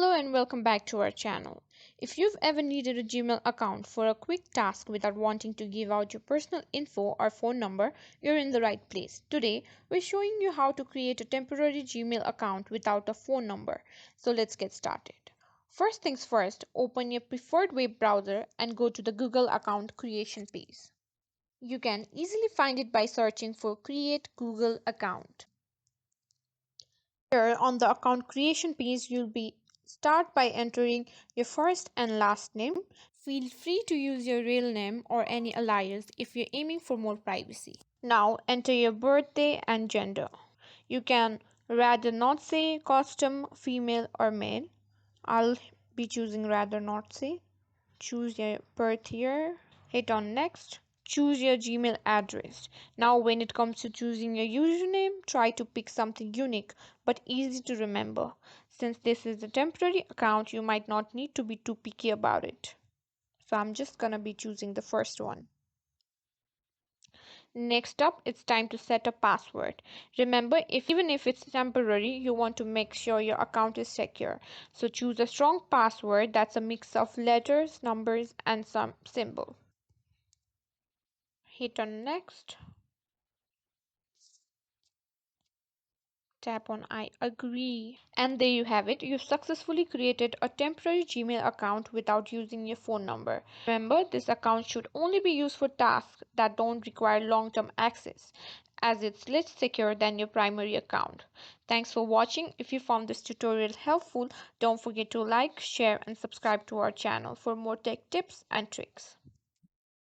Hello and welcome back to our channel. If you've ever needed a Gmail account for a quick task without wanting to give out your personal info or phone number, you're in the right place. Today, we're showing you how to create a temporary Gmail account without a phone number. So let's get started. First things first, open your preferred web browser and go to the Google account creation page. You can easily find it by searching for Create Google Account. Here on the account creation page, you'll be start by entering your first and last name. Feel free to use your real name or any alias if you're aiming for more privacy. Now enter your birthday and gender. You can rather not say custom, female or male. I'll be choosing rather not say. Choose your birth year. Hit on next. Choose your Gmail address. Now, when it comes to choosing your username, try to pick something unique but easy to remember. Since this is a temporary account, you might not need to be too picky about it. So, I'm just gonna be choosing the first one. Next up, it's time to set a password. Remember, even if it's temporary, you want to make sure your account is secure. So choose a strong password that's a mix of letters, numbers, and some symbol. Hit on next. Tap on I agree. And there you have it. You've successfully created a temporary Gmail account without using your phone number. Remember, this account should only be used for tasks that don't require long-term access, as it's less secure than your primary account. Thanks for watching. If you found this tutorial helpful, don't forget to like, share, and subscribe to our channel for more tech tips and tricks.